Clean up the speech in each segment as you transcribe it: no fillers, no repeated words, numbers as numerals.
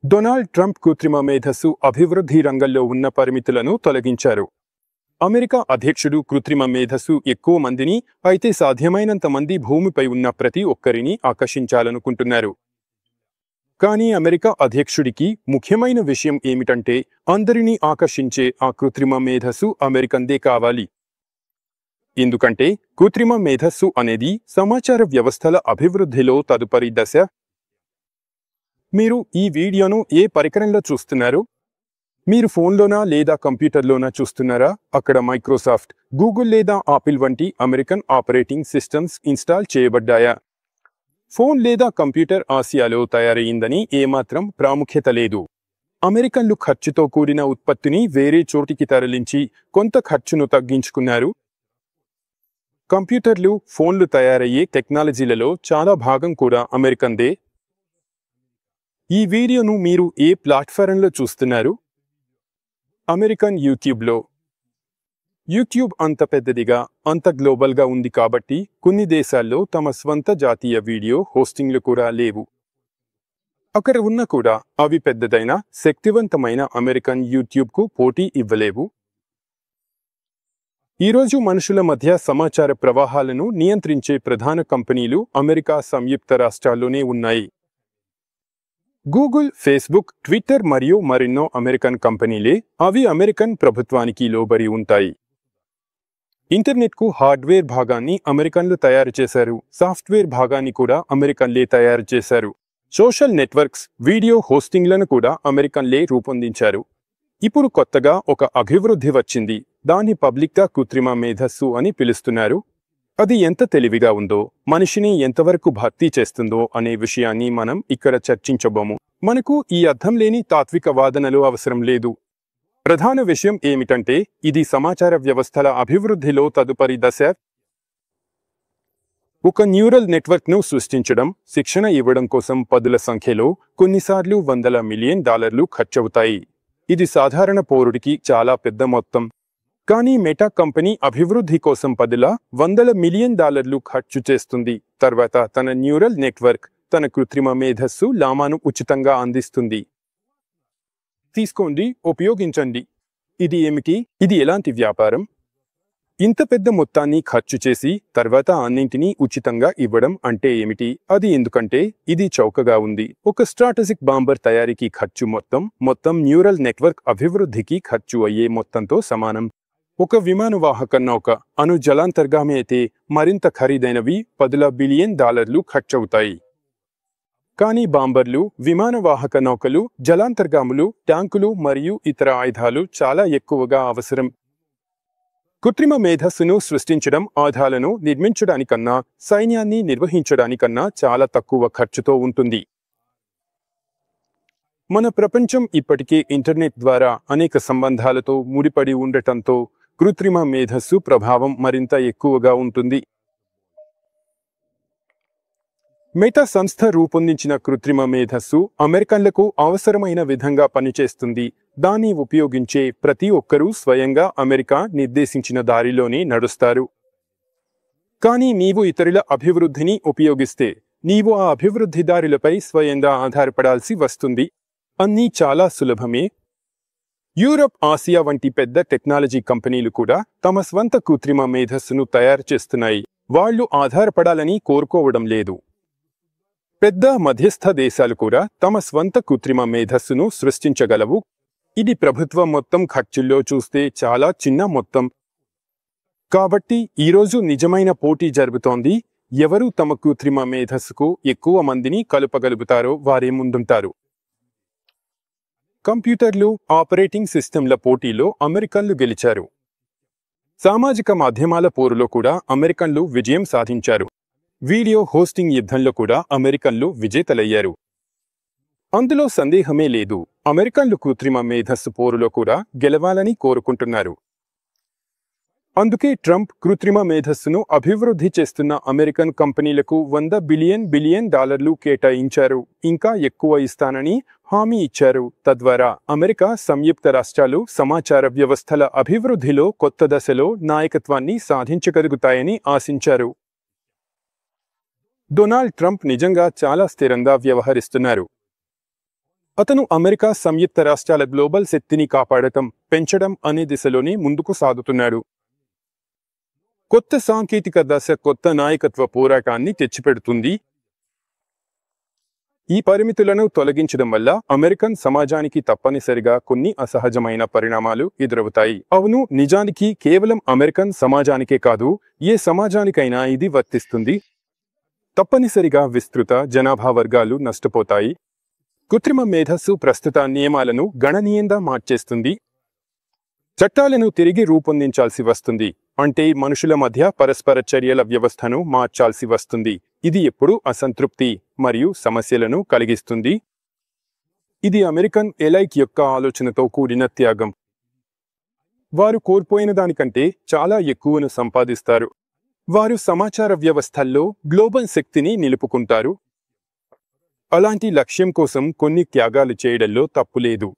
Donald Trump కృత్రిమ మేధస్సు అభివృద్ధి రంగంలో ఉన్న పరిమితులను తొలగించారు. అమెరికా అధ్యక్షుడు కృత్రిమ మేధస్సు ఎక్కువ మందిని, అయితే సాధ్యమైనంత మంది భూమిపై ఉన్న ప్రతి ఒక్కరిని ఆకర్షించాలనుకుంటున్నారు. కానీ అమెరికా అధ్యక్షుడికి ముఖ్యమైన విషయం ఏమిటంటే, అందరినీ ఆకర్షించే ఆ కృత్రిమ మేధస్సు అమెరికన్దే కావాలి. ఎందుకంటే కృత్రిమ మేధస్సు అనేది సమాచార వ్యవస్థల అభివృద్ధిలో తదుపరి దశ. మీరు ఈ వీడియోను ఏ పరికరంలో చూస్తున్నారు? మీరు ఫోన్లోనా లేదా కంప్యూటర్లోనా చూస్తున్నారా? అక్కడ మైక్రోసాఫ్ట్, గూగుల్ లేదా ఆపిల్ వంటి అమెరికన్ ఆపరేటింగ్ సిస్టమ్స్ ఇన్స్టాల్ చేయబడ్డాయా? ఫోన్ లేదా కంప్యూటర్ ఆసియాలో తయారయ్యిందని ఏమాత్రం ప్రాముఖ్యత లేదు. అమెరికన్లు ఖర్చుతో కూడిన ఉత్పత్తిని వేరే చోటికి తరలించి కొంత ఖర్చును తగ్గించుకున్నారు. కంప్యూటర్లు, ఫోన్లు తయారయ్యే టెక్నాలజీలలో చాలా భాగం కూడా అమెరికన్దే. ఈ వీడియోను మీరు ఏ ప్లాట్ఫారంలో చూస్తున్నారు? అమెరికన్ యూట్యూబ్లో. యూట్యూబ్ అంత పెద్దదిగా, అంత గ్లోబల్గా ఉంది కాబట్టి కొన్ని దేశాల్లో తమ స్వంత జాతీయ వీడియో హోస్టింగ్లు కూడా లేవు. అక్కడ ఉన్న కూడా అవి పెద్దదైన, శక్తివంతమైన అమెరికన్ యూట్యూబ్కు పోటీ ఇవ్వలేవు. ఈరోజు మనుషుల మధ్య సమాచార ప్రవాహాలను నియంత్రించే ప్రధాన కంపెనీలు అమెరికా సంయుక్త రాష్ట్రాల్లోనే ఉన్నాయి. గూగుల్, ఫేస్బుక్, ట్విట్టర్ మరియు మరెన్నో అమెరికన్ కంపెనీలే. అవి అమెరికన్ ప్రభుత్వానికి లోబడి ఉంటాయి. ఇంటర్నెట్కు హార్డ్వేర్ భాగాన్ని అమెరికన్లు తయారు చేశారు. సాఫ్ట్వేర్ భాగాన్ని కూడా అమెరికన్లే తయారు చేశారు. సోషల్ నెట్వర్క్స్, వీడియో హోస్టింగ్లను కూడా అమెరికన్లే రూపొందించారు. ఇప్పుడు కొత్తగా ఒక అభివృద్ధి వచ్చింది. దాన్ని పబ్లిక్గా కృత్రిమ మేధస్సు అని పిలుస్తున్నారు. అది ఎంత తెలివిగా ఉందో, మనిషిని ఎంతవరకు భర్తీ చేస్తుందో అనే విషయాన్ని మనం ఇక్కడ చర్చించబోము. మనకు ఈ అర్థం లేని తాత్విక వాదనలు అవసరం లేదు. ప్రధాన విషయం ఏమిటంటే, ఇది సమాచార వ్యవస్థల అభివృద్ధిలో తదుపరి దశ. ఒక న్యూరల్ నెట్వర్క్ను సృష్టించడం, శిక్షణ ఇవ్వడం కోసం పదుల సంఖ్యలో, కొన్నిసార్లు $100 మిలియన్ ఖర్చవుతాయి. ఇది సాధారణ పౌరుడికి చాలా పెద్ద మొత్తం. కానీ మెటా కంపెనీ అభివృద్ధి కోసం $100 మిలియన్ ఖర్చు చేస్తుంది. తర్వాత తన న్యూరల్ నెట్వర్క్, తన కృత్రిమ మేధస్సు లామాను ఉచితంగా అందిస్తుంది. తీసుకోండి, ఉపయోగించండి. ఇది ఏమిటి? ఇది ఎలాంటి వ్యాపారం? ఇంత పెద్ద మొత్తాన్ని ఖర్చు చేసి తర్వాత అన్నింటినీ ఉచితంగా ఇవ్వడం అంటే ఏమిటి? అది ఎందుకంటే ఇది చౌకగా ఉంది. ఒక స్ట్రాటజిక్ బాంబర్ తయారీకి ఖర్చు మొత్తం న్యూరల్ నెట్వర్క్ అభివృద్ధికి ఖర్చు అయ్యే మొత్తంతో సమానం. ఒక విమానవాహక నౌక, అణు జలాంతర్గామి అయితే మరింత ఖరీదైనవి $10 బిలియన్ ఖర్చవుతాయి. కానీ బాంబర్లు, విమానవాహక నౌకలు, జలాంతర్గాములు, ట్యాంకులు మరియు ఇతర ఆయుధాలు చాలా ఎక్కువగా అవసరం. కృత్రిమ మేధస్సును సృష్టించడం ఆయుధాలను నిర్మించడానికన్నా, సైన్యాన్ని నిర్వహించడానికన్నా చాలా తక్కువ ఖర్చుతో ఉంటుంది. మన ప్రపంచం ఇప్పటికే ఇంటర్నెట్ ద్వారా అనేక సంబంధాలతో ముడిపడి ఉండటంతో కృత్రిమ మేధస్సు ప్రభావం మరింత ఎక్కువగా ఉంటుంది. మెటా సంస్థ రూపొందించిన కృత్రిమ మేధస్సు అమెరికన్లకు అవసరమైన విధంగా పనిచేస్తుంది. దాన్ని ఉపయోగించే ప్రతి ఒక్కరూ స్వయంగా అమెరికా నిర్దేశించిన దారిలోనే నడుస్తారు. కానీ నీవు ఇతరుల అభివృద్ధిని ఉపయోగిస్తే, నీవు ఆ అభివృద్ధి దారులపై స్వయంగా ఆధారపడాల్సి వస్తుంది. అన్నీ చాలా సులభమే. యూరప్, ఆసియా వంటి పెద్ద టెక్నాలజీ కంపెనీలు కూడా తమ స్వంత కృత్రిమ మేధస్సును తయారు చేస్తున్నాయి. వాళ్లు ఆధారపడాలని కోరుకోవడం లేదు. పెద్ద, మధ్యస్థ దేశాలు కూడా తమ స్వంత కృత్రిమ మేధస్సును సృష్టించగలవు. ఇది ప్రభుత్వం మొత్తం ఖర్చుల్లో చూస్తే చాలా చిన్న మొత్తం. కాబట్టి ఈరోజు నిజమైన పోటీ జరుగుతోంది. ఎవరు తమ కృత్రిమ మేధస్సుకు ఎక్కువ మందిని కలుపగలుగుతారో వారే ముందుంటారు. కంప్యూటర్లు, ఆపరేటింగ్ సిస్టంల పోటీలో అమెరికన్లు గెలిచారు. సామాజిక మాధ్యమాల పోరులో కూడా అమెరికన్లు విజయం సాధించారు. వీడియో హోస్టింగ్ యుద్ధంలో కూడా అమెరికన్లు విజేతలయ్యారు. అందులో సందేహమే లేదు. అమెరికన్లు కృత్రిమ మేధస్సు పోరులో కూడా గెలవాలని కోరుకుంటున్నారు. అందుకే ట్రంప్ కృత్రిమ మేధస్సును అభివృద్ధి చేస్తున్న అమెరికన్ కంపెనీలకు $100 బిలియన్ కేటాయించారు. ఇంకా ఎక్కువ ఇస్తానని హామీ ఇచ్చారు. తద్వారా అమెరికా సంయుక్త రాష్ట్రాలు సమాచార వ్యవస్థల అభివృద్ధిలో కొత్త దశలో నాయకత్వాన్ని సాధించగలుగుతాయని ఆశించారు. డొనాల్డ్ ట్రంప్ నిజంగా చాలా స్థిరంగా వ్యవహరిస్తున్నారు. అతను అమెరికా సంయుక్త రాష్ట్రాల గ్లోబల్ శక్తిని కాపాడటం, పెంచడం అనే దిశలోనే ముందుకు సాగుతున్నాడు. కొత్త సాంకేతిక దశ కొత్త నాయకత్వ పోరాటాన్ని తెచ్చిపెడుతుంది. ఈ పరిమితులను తొలగించడం వల్ల అమెరికన్ సమాజానికి తప్పనిసరిగా కొన్ని అసహజమైన పరిణామాలు ఎదురవుతాయి. అవును, నిజానికి కేవలం అమెరికన్ సమాజానికే కాదు, ఏ సమాజానికైనా ఇది వర్తిస్తుంది. తప్పనిసరిగా విస్తృత జనాభా వర్గాలు నష్టపోతాయి. కృత్రిమ మేధస్సు ప్రస్తుత నియమాలను గణనీయంగా మార్చేస్తుంది. చట్టాలను తిరిగి రూపొందించాల్సి వస్తుంది. అంటే మనుషుల మధ్య పరస్పర చర్యల వ్యవస్థను మార్చాల్సి వస్తుంది. ఇది ఎప్పుడూ అసంతృప్తి మరియు సమస్యలను కలిగిస్తుంది. ఇది అమెరికన్ ఎలైట్ యొక్క ఆలోచనతో కూడిన త్యాగం. వారు కోల్పోయిన దానికంటే చాలా ఎక్కువను సంపాదిస్తారు. వారు సమాచార వ్యవస్థల్లో గ్లోబల్ శక్తిని నిలుపుకుంటారు. అలాంటి లక్ష్యం కోసం కొన్ని త్యాగాలు చేయడంలో తప్పులేదు.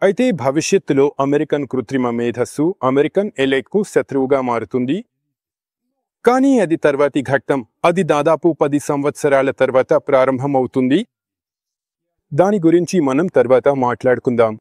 అయితే భవిష్యత్తులో అమెరికన్ కృత్రిమ మేధస్సు అమెరికన్ ఎలైట్కు శత్రువుగా మారుతుంది. కానీ అది తర్వాతి ఘట్టం. అది దాదాపు 10 సంవత్సరాల తర్వాత ప్రారంభమవుతుంది. దాని గురించి మనం తర్వాత మాట్లాడుకుందాం.